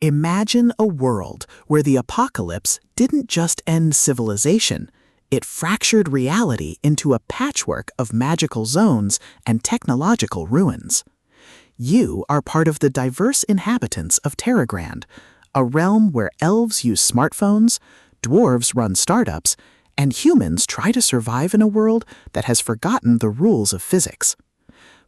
Imagine a world where the apocalypse didn't just end civilization, it fractured reality into a patchwork of magical zones and technological ruins. You are part of the diverse inhabitants of Terragrand, a realm where elves use smartphones, dwarves run startups, and humans try to survive in a world that has forgotten the rules of physics.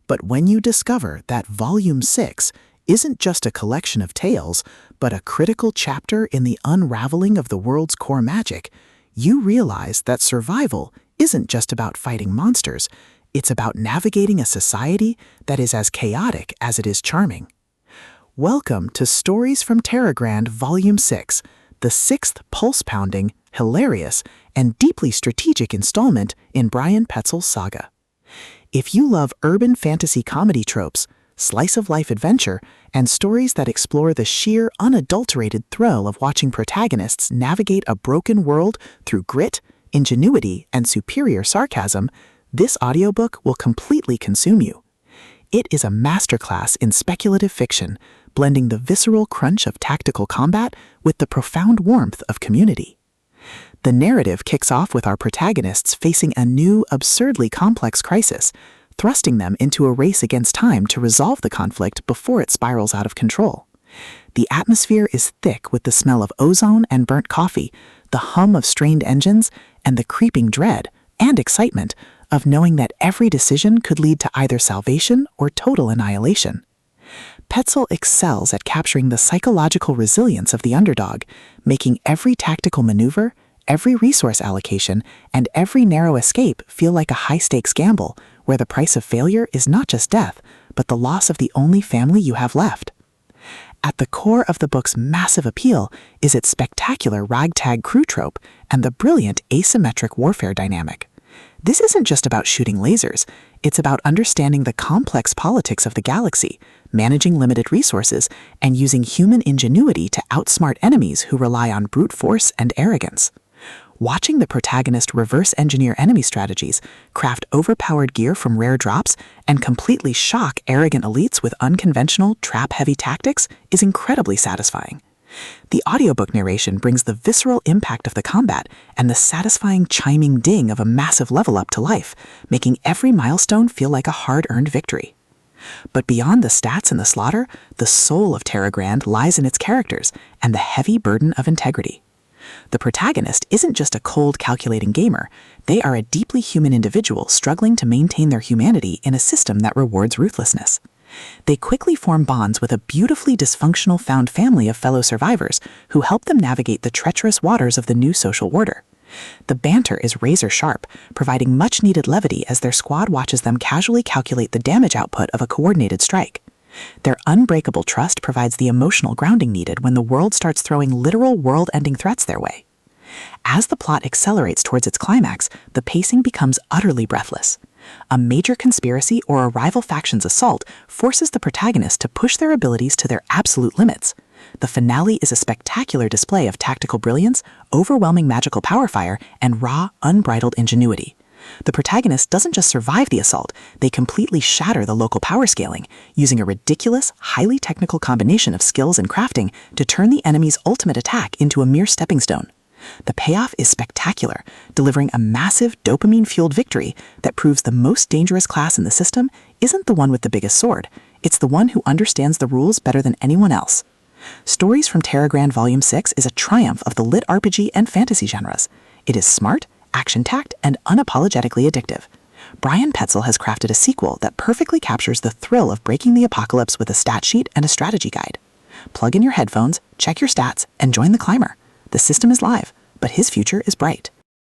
But when you discover that Volume 6 isn't just a collection of tales, but a critical chapter in the unraveling of the world's core magic, you realize that survival isn't just about fighting monsters, it's about navigating a society that is as chaotic as it is charming. Welcome to Stories from Terragrand Volume 6, the sixth pulse-pounding, hilarious, and deeply strategic installment in Brian Petsel's saga. If you love urban fantasy comedy tropes, slice-of-life adventure, and stories that explore the sheer, unadulterated thrill of watching protagonists navigate a broken world through grit, ingenuity, and superior sarcasm, this audiobook will completely consume you. It is a masterclass in speculative fiction, blending the visceral crunch of tactical combat with the profound warmth of community. The narrative kicks off with our protagonists facing a new, absurdly complex crisis, thrusting them into a race against time to resolve the conflict before it spirals out of control. The atmosphere is thick with the smell of ozone and burnt coffee, the hum of strained engines, and the creeping dread and excitement of knowing that every decision could lead to either salvation or total annihilation. Petsel excels at capturing the psychological resilience of the underdog, making every tactical maneuver, every resource allocation, and every narrow escape feel like a high-stakes gamble, where the price of failure is not just death, but the loss of the only family you have left. At the core of the book's massive appeal is its spectacular Ragtag Crew trope and the brilliant asymmetric warfare dynamic. This isn't just about shooting lasers, it's about understanding the complex politics of the galaxy, managing limited resources, and using human ingenuity to outsmart enemies who rely on brute force and arrogance. Watching the protagonist reverse engineer enemy strategies, craft overpowered gear from rare drops, and completely shock arrogant elites with unconventional, trap-heavy tactics is incredibly satisfying. The audiobook narration brings the visceral impact of the combat and the satisfying chiming ding of a massive level up to life, making every milestone feel like a hard-earned victory. But beyond the stats and the slaughter, the soul of Terragrand lies in its characters and the heavy burden of integrity. The protagonist isn't just a cold, calculating gamer. They are a deeply human individual struggling to maintain their humanity in a system that rewards ruthlessness. They quickly form bonds with a beautifully dysfunctional found family of fellow survivors who help them navigate the treacherous waters of the new social order. The banter is razor-sharp, providing much-needed levity as their squad watches them casually calculate the damage output of a coordinated strike. Their unbreakable trust provides the emotional grounding needed when the world starts throwing literal world-ending threats their way. As the plot accelerates towards its climax, the pacing becomes utterly breathless. A major conspiracy or a rival faction's assault forces the protagonist to push their abilities to their absolute limits. The finale is a spectacular display of tactical brilliance, overwhelming magical power fire, and raw, unbridled ingenuity. The protagonist doesn't just survive the assault, they completely shatter the local power scaling, using a ridiculous, highly technical combination of skills and crafting to turn the enemy's ultimate attack into a mere stepping stone. The payoff is spectacular, delivering a massive dopamine-fueled victory that proves the most dangerous class in the system isn't the one with the biggest sword, it's the one who understands the rules better than anyone else. Stories from Terragrand Volume 6 is a triumph of the LitRPG and fantasy genres. It is smart, action-packed, and unapologetically addictive. Brian Petsel has crafted a sequel that perfectly captures the thrill of breaking the apocalypse with a stat sheet and a strategy guide. Plug in your headphones, check your stats, and join the climber. The system is live, but his future is bright.